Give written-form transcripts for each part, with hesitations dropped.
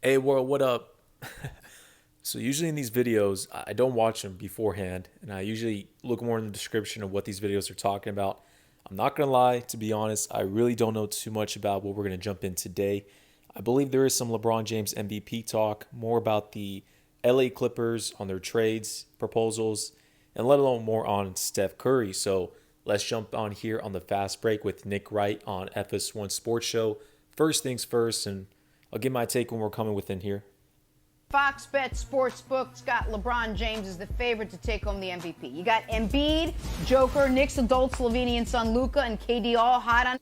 Hey, world, what up? So usually in these videos, I don't watch them beforehand, and I usually look more in the description of what these videos are talking about. I'm not gonna lie, to be honest, I really don't know too much about what we're gonna jump in today. I believe there is some LeBron James MVP talk, more about the LA Clippers on their trades proposals, and let alone more on Steph Curry. So let's jump on here on the fast break with Nick Wright on FS1 Sports Show. First things first, and I'll give my take when we're coming within here. Fox Bet Sportsbook's got LeBron James as the favorite to take home the MVP. You got Embiid, Joker, Knicks adult Slovenian son Luka, and KD all hot on.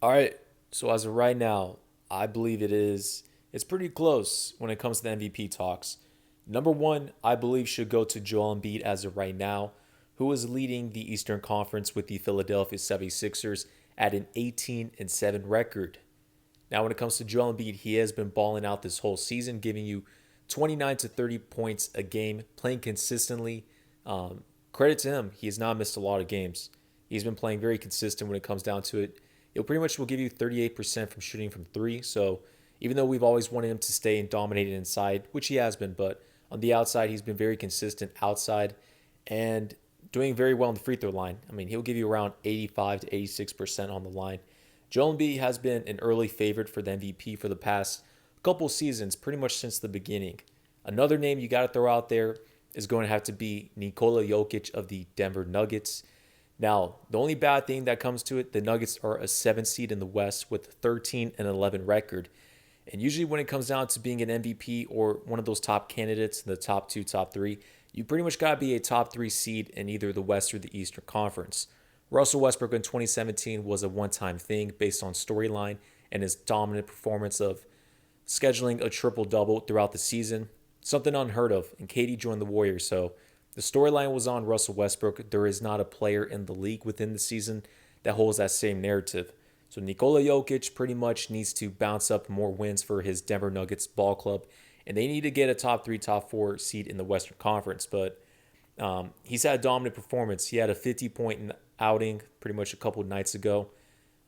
All right. So as of right now, I believe it's pretty close when it comes to the MVP talks. Number one, I believe should go to Joel Embiid as of right now, who is leading the Eastern Conference with the Philadelphia 76ers at an 18-7 record. Now, when it comes to Joel Embiid, he has been balling out this whole season, giving you 29 to 30 points a game, playing consistently. Credit to him, he has not missed a lot of games. He's been playing very consistent when it comes down to it. It pretty much will give you 38% from shooting from three. So even though we've always wanted him to stay and dominate inside, which he has been, but on the outside, he's been very consistent outside and doing very well on the free throw line. I mean, he'll give you around 85 to 86% on the line. Joel Embiid has been an early favorite for the MVP for the past couple seasons, pretty much since the beginning. Another name you got to throw out there is going to have to be Nikola Jokic of the Denver Nuggets. Now, the only bad thing that comes to it, the Nuggets are a 7 seed in the West with 13-11 record. And usually when it comes down to being an MVP or one of those top candidates in the top two, top three, you pretty much got to be a top three seed in either the West or the Eastern Conference. Russell Westbrook in 2017 was a one-time thing based on storyline and his dominant performance of scheduling a triple-double throughout the season. Something unheard of, and KD joined the Warriors, so the storyline was on Russell Westbrook. There is not a player in the league within the season that holds that same narrative. So Nikola Jokic pretty much needs to bounce up more wins for his Denver Nuggets ball club, and they need to get a top three, top four seed in the Western Conference. But he's had a dominant performance. He had a 50-point outing pretty much a couple of nights ago,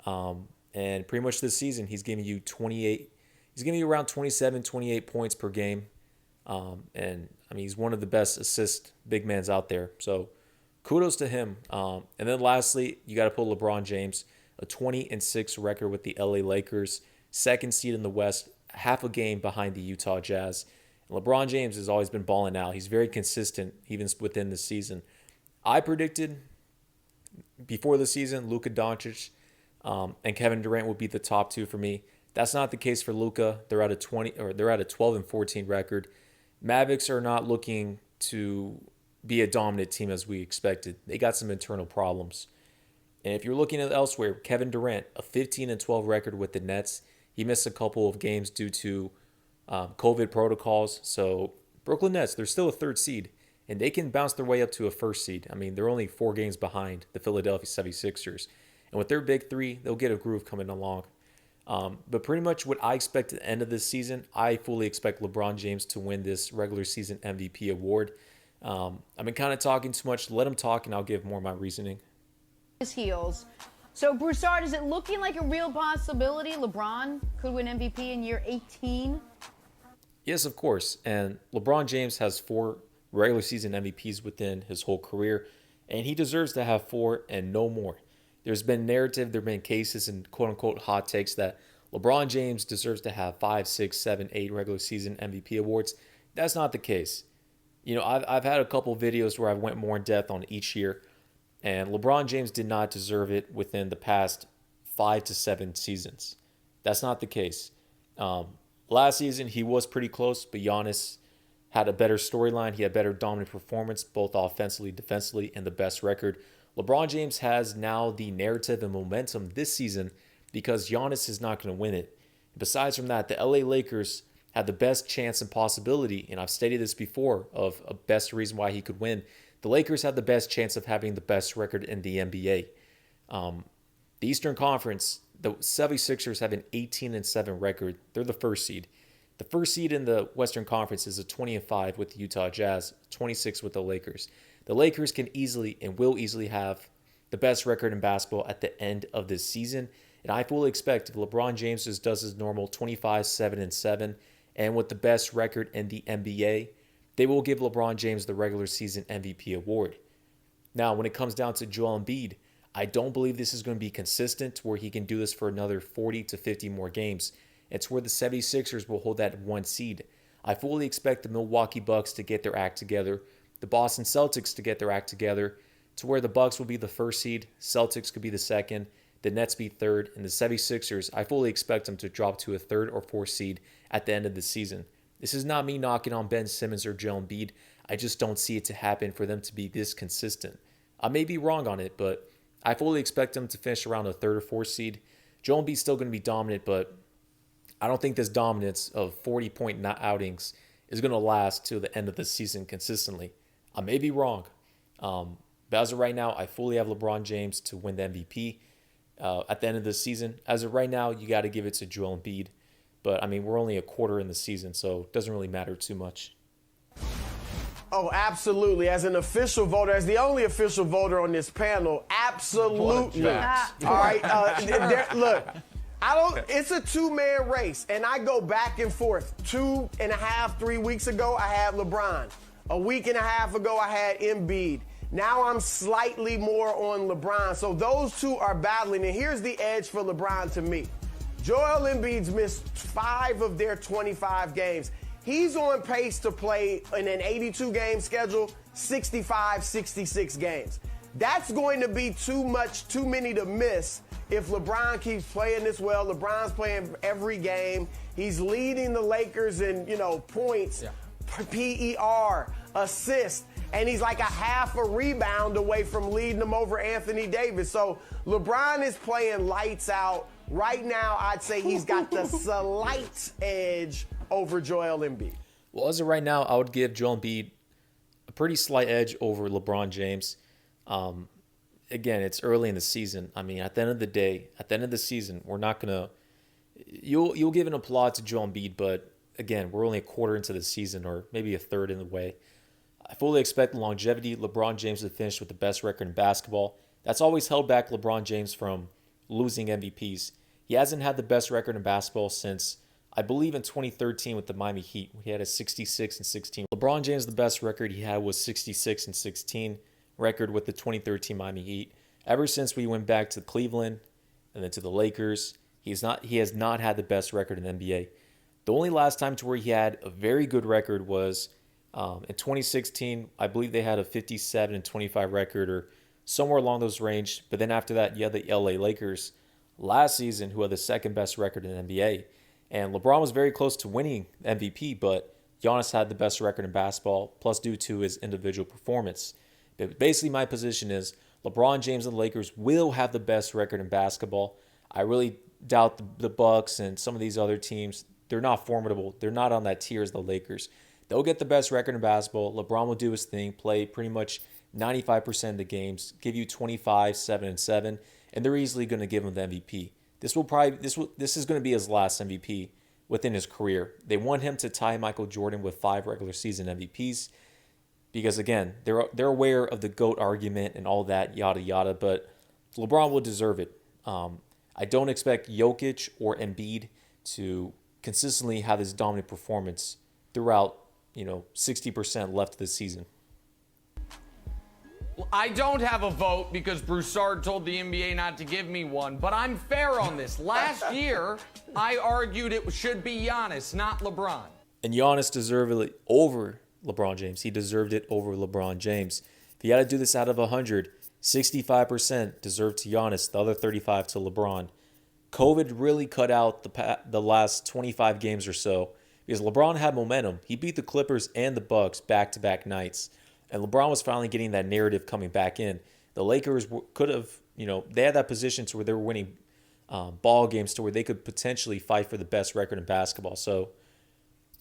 and pretty much this season he's giving you 28. He's giving you around 27, 28 points per game. And I mean, he's one of the best assist big mans out there. So kudos to him. And then lastly, you got to put LeBron James, a 20-6 record with the LA Lakers, second seed in the West, half a game behind the Utah Jazz. And LeBron James has always been balling out. He's very consistent even within the season. I predicted before the season Luka Doncic and Kevin Durant would be the top two for me. That's not the case for Luka. They're at a 12-14 record. Mavericks are not looking to be a dominant team as we expected. They got some internal problems. And if you're looking at elsewhere, Kevin Durant, a 15-12 record with the Nets. He missed a couple of games due to COVID protocols. So Brooklyn Nets, they're still a third seed, and they can bounce their way up to a first seed. I mean, they're only 4 games behind the Philadelphia 76ers. And with their big three, they'll get a groove coming along. But pretty much what I expect at the end of this season, I fully expect LeBron James to win this regular season MVP award. I've been kind of talking too much. Let him talk, and I'll give more of my reasoning. His heels. So, Broussard, is it looking like a real possibility LeBron could win MVP in year 18? Yes, of course. And LeBron James has 4 regular season MVPs within his whole career, and he deserves to have 4 and no more. There's been narrative, there have been cases and quote unquote hot takes that LeBron James deserves to have 5, 6, 7, 8 regular season MVP awards. That's not the case. You know, I've had a couple videos where I went more in depth on each year, and LeBron James did not deserve it within the past 5 to 7 seasons. That's not the case. Last season, he was pretty close, but Giannis had a better storyline. He had better dominant performance, both offensively, defensively, and the best record. LeBron James has now the narrative and momentum this season because Giannis is not going to win it. Besides from that, the LA Lakers had the best chance and possibility, and I've stated this before, of a best reason why he could win. The Lakers had the best chance of having the best record in the NBA. The Eastern Conference, the 76ers have an 18-7 record. They're the first seed. The first seed in the Western Conference is a 20-5 with the Utah Jazz, 26 with the Lakers. The Lakers can easily and will easily have the best record in basketball at the end of this season. And I fully expect if LeBron James just does his normal 25, 7, and 7 and with the best record in the NBA, they will give LeBron James the regular season MVP award. Now, when it comes down to Joel Embiid, I don't believe this is going to be consistent where he can do this for another 40 to 50 more games. It's where the 76ers will hold that 1 seed. I fully expect the Milwaukee Bucks to get their act together, the Boston Celtics to get their act together, to where the Bucks will be the 1st seed, Celtics could be the 2nd, the Nets be 3rd, and the 76ers, I fully expect them to drop to a 3rd or 4th seed at the end of the season. This is not me knocking on Ben Simmons or Joel Embiid. I just don't see it to happen for them to be this consistent. I may be wrong on it, but I fully expect them to finish around a 3rd or 4th seed. Joel Embiid's still going to be dominant, but I don't think this dominance of 40-point outings is going to last till the end of the season consistently. I may be wrong. But as of right now, I fully have LeBron James to win the MVP at the end of the season. As of right now, you got to give it to Joel Embiid. But, I mean, we're only a quarter in the season, so it doesn't really matter too much. Oh, absolutely. As an official voter, as the only official voter on this panel, absolutely. All right. Look, it's a 2-man race, and I go back and forth. 2.5, 3 weeks ago, I had LeBron. A week and a half ago, I had Embiid. Now I'm slightly more on LeBron. So those two are battling, and here's the edge for LeBron to me. Joel Embiid's missed 5 of their 25 games. He's on pace to play in an 82-game schedule, 65, 66 games. That's going to be too many to miss if LeBron keeps playing this well. LeBron's playing every game. He's leading the Lakers in, points, PER, assists, and he's like a half a rebound away from leading them over Anthony Davis. So LeBron is playing lights out. Right now, I'd say he's got the slight edge over Joel Embiid. Well, as of right now, I would give Joel Embiid a pretty slight edge over LeBron James. Again, it's early in the season. I mean, at the end of the day, at the end of the season, we're not going to – you'll give an applaud to Joel Embiid, but, again, we're only a quarter into the season or maybe a third in the way. I fully expect longevity, LeBron James to finish with the best record in basketball. That's always held back LeBron James from losing MVPs. He hasn't had the best record in basketball since, I believe, in 2013 with the Miami Heat. He had a 66-16. LeBron James, the best record he had was 66-16 record with the 2013 Miami Heat. Ever since we went back to Cleveland and then to the Lakers, he has not had the best record in the NBA. The only last time to where he had a very good record was in 2016. I believe they had a 57-25 record or somewhere along those range. But then after that, you had the LA Lakers last season, who had the 2nd best record in the NBA. And LeBron was very close to winning MVP, but Giannis had the best record in basketball, plus due to his individual performance. But basically, my position is LeBron James and the Lakers will have the best record in basketball. I really doubt the Bucks and some of these other teams. They're not formidable. They're not on that tier as the Lakers. They'll get the best record in basketball. LeBron will do his thing, play pretty much 95% of the games, give you 25, 7, and 7, and they're easily going to give him the MVP. This is going to be his last MVP within his career. They want him to tie Michael Jordan with 5 regular season MVPs because, again, they're aware of the GOAT argument and all that, yada, yada, but LeBron will deserve it. I don't expect Jokic or Embiid to consistently have this dominant performance throughout, 60% left of the season. I don't have a vote because Broussard told the NBA not to give me one, but I'm fair on this. Last year, I argued it should be Giannis, not LeBron. And Giannis deserved it over LeBron James. He deserved it over LeBron James. If he had to do this out of 100, 65% deserved to Giannis, the other 35 to LeBron. COVID really cut out the last 25 games or so because LeBron had momentum. He beat the Clippers and the Bucks back-to-back nights. And LeBron was finally getting that narrative coming back in. The Lakers could have, they had that position to where they were winning ball games to where they could potentially fight for the best record in basketball. So,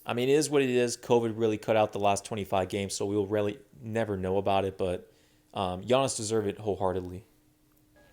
I mean, it is what it is. COVID really cut out the last 25 games, so we'll really never know about it. But Giannis deserved it wholeheartedly.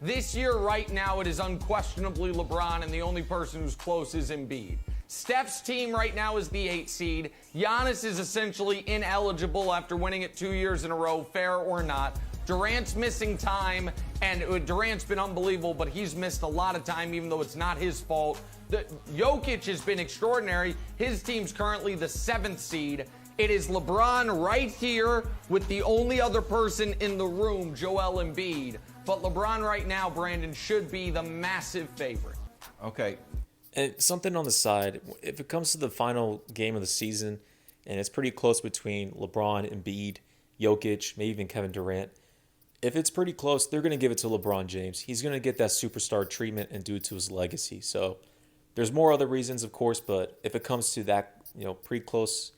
This year, right now, it is unquestionably LeBron, and the only person who's close is Embiid. Steph's team right now is the 8 seed. Giannis is essentially ineligible after winning it 2 years in a row, fair or not. Durant's missing time, and Durant's been unbelievable, but he's missed a lot of time, even though it's not his fault. Jokic has been extraordinary. His team's currently the 7th seed. It is LeBron right here with the only other person in the room, Joel Embiid. But LeBron right now, Brandon, should be the massive favorite. Okay. And something on the side, if it comes to the final game of the season, and it's pretty close between LeBron, Embiid, Jokic, maybe even Kevin Durant, if it's pretty close, they're going to give it to LeBron James. He's going to get that superstar treatment and due to his legacy. So there's more other reasons, of course, but if it comes to that, pretty close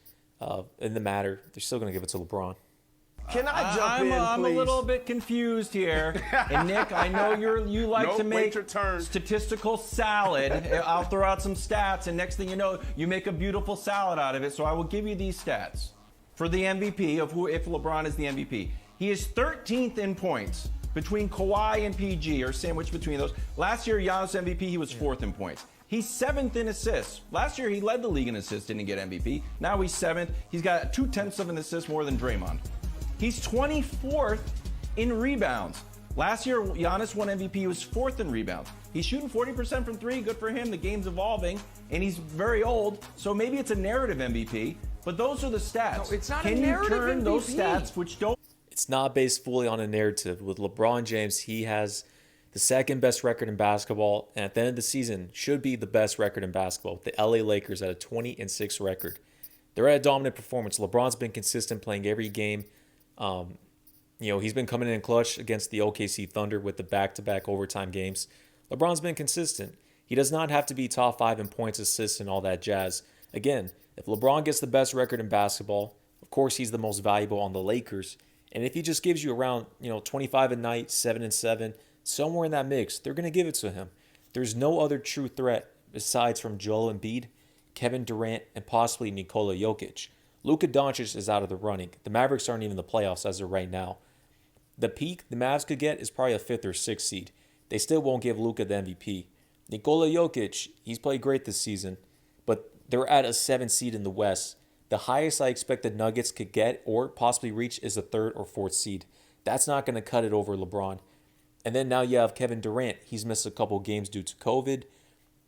in the matter, they're still going to give it to LeBron. Can I jump in, please? I'm a little bit confused here. And Nick, I know you like to make statistical salad. I'll throw out some stats, and next thing you know, you make a beautiful salad out of it. So I will give you these stats for the MVP if LeBron is the MVP. He is 13th in points between Kawhi and PG, or sandwiched between those. Last year, Giannis MVP, he was 4th in points. He's 7th in assists. Last year, he led the league in assists, didn't get MVP. Now he's 7th. He's got 0.2 of an assist more than Draymond. He's 24th in rebounds. Last year, Giannis won MVP. He was 4th in rebounds. He's shooting 40% from 3. Good for him. The game's evolving, and he's very old, so maybe it's a narrative MVP. But those are the stats. No, it's not Can a narrative you turn MVP. those stats, which don't... It's not based fully on a narrative. With LeBron James, he has the 2nd best record in basketball, and at the end of the season, should be the best record in basketball. The LA Lakers at a 20-6 record. They're at a dominant performance. LeBron's been consistent playing every game. He's been coming in clutch against the OKC Thunder with the back-to-back overtime games. LeBron's been consistent. He does not have to be top 5 in points, assists, and all that jazz. Again, if LeBron gets the best record in basketball, of course he's the most valuable on the Lakers. And if he just gives you around, 25 a night, 7-7, somewhere in that mix, they're going to give it to him. There's no other true threat besides from Joel Embiid, Kevin Durant, and possibly Nikola Jokic. Luka Doncic is out of the running. The Mavericks aren't even in the playoffs as of right now. The peak the Mavs could get is probably a 5th or 6th seed. They still won't give Luka the MVP. Nikola Jokic, he's played great this season, but they're at a 7th seed in the West. The highest I expect the Nuggets could get or possibly reach is a 3rd or 4th seed. That's not going to cut it over LeBron. And then now you have Kevin Durant. He's missed a couple games due to COVID.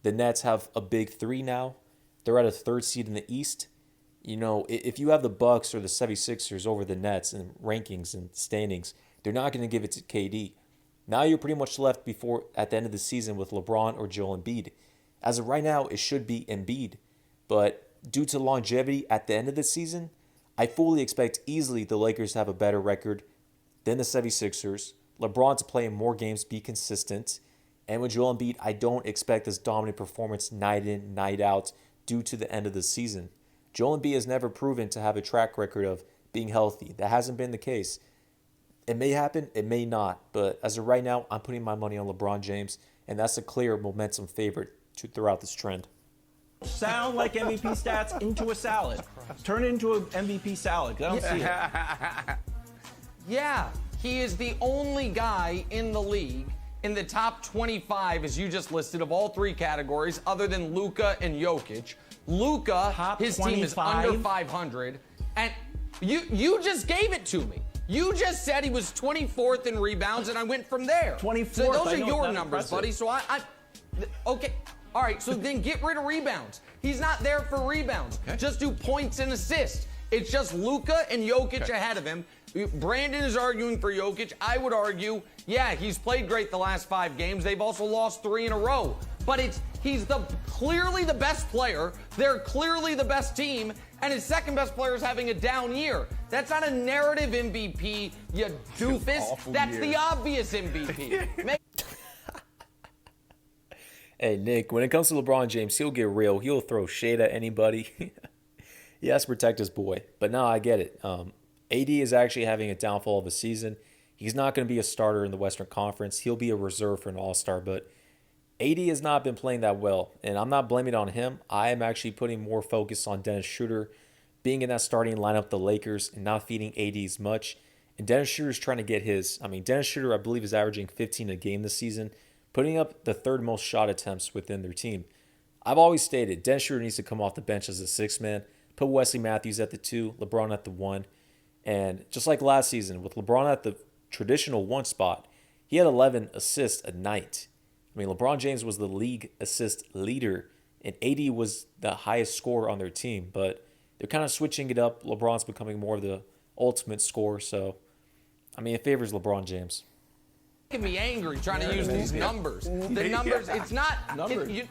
The Nets have a big 3 now. They're at a 3rd seed in the East. If you have the Bucks or the 76ers over the Nets in rankings and standings, they're not going to give it to KD. Now you're pretty much left at the end of the season with LeBron or Joel Embiid. As of right now, it should be Embiid. But due to longevity at the end of the season, I fully expect easily the Lakers to have a better record than the 76ers. LeBron to play in more games, be consistent. And with Joel Embiid, I don't expect this dominant performance night in, night out due to the end of the season. Joel Embiid has never proven to have a track record of being healthy. That hasn't been the case. It may happen, it may not. But as of right now, I'm putting my money on LeBron James, and that's a clear momentum favorite throughout this trend. Sound like MVP stats into a salad. Turn it into an MVP salad. I don't see it. Yeah, he is the only guy in the league in the top 25, as you just listed, of all 3 categories, other than Luka and Jokic. Luka, his 25? Team is under 500, and you just gave it to me. You just said he was 24th in rebounds, and I went from there. 24th. So those are your numbers, impressive. buddy. So okay. All right, so then get rid of rebounds. He's not there for rebounds. Okay. Just do points and assists. It's just Luka and Jokic ahead of him. Brandon is arguing for Jokic. I would argue, yeah, he's played great the last 5 games. They've also lost 3 in a row. But he's clearly the best player. They're clearly the best team. And his second best player is having a down year. That's not a narrative MVP, you doofus. That's the obvious MVP. Hey, Nick, when it comes to LeBron James, he'll get real. He'll throw shade at anybody. He has to protect his boy. But no, I get it. AD is actually having a downfall of a season. He's not going to be a starter in the Western Conference. He'll be a reserve for an all-star. But AD has not been playing that well. And I'm not blaming it on him. I am actually putting more focus on Dennis Schroeder being in that starting lineup, the Lakers, and not feeding AD as much. And Dennis Schroeder's trying to get his. Dennis Schroeder, I believe, is averaging 15 a game this season, putting up the 3rd most shot attempts within their team. I've always stated Dennis Schroeder needs to come off the bench as a 6th man, put Wesley Matthews at the 2, LeBron at the 1. And just like last season, with LeBron at the traditional 1 spot, he had 11 assists a night. LeBron James was the league assist leader and AD was the highest scorer on their team. But they're kind of switching it up. LeBron's becoming more of the ultimate scorer. So, I mean, it favors LeBron James. Making me angry trying to use these numbers. The numbers, it's not,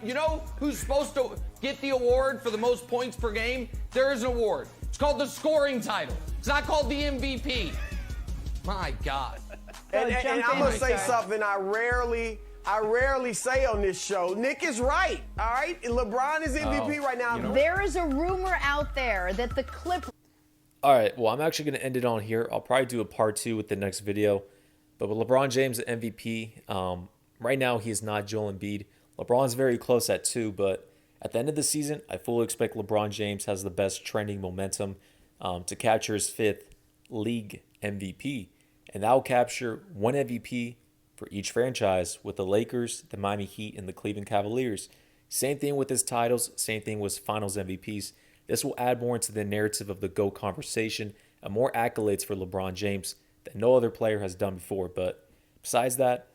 you know who's supposed to get the award for the most points per game? There is an award. It's called the scoring title. It's not called the MVP. My God. And I'm going to say something I rarely say on this show. Nick is right, all right? LeBron is MVP right now. There is a rumor out there that the Clippers. All right, well, I'm actually going to end it on here. I'll probably do a part 2 with the next video. But with LeBron James the MVP, right now he is not Joel Embiid. LeBron's very close at 2, but at the end of the season, I fully expect LeBron James has the best trending momentum to capture his 5th league MVP. And that will capture 1 MVP for each franchise with the Lakers, the Miami Heat, and the Cleveland Cavaliers. Same thing with his titles, same thing with finals MVPs. This will add more into the narrative of the GOAT conversation and more accolades for LeBron James that no other player has done before. But besides that,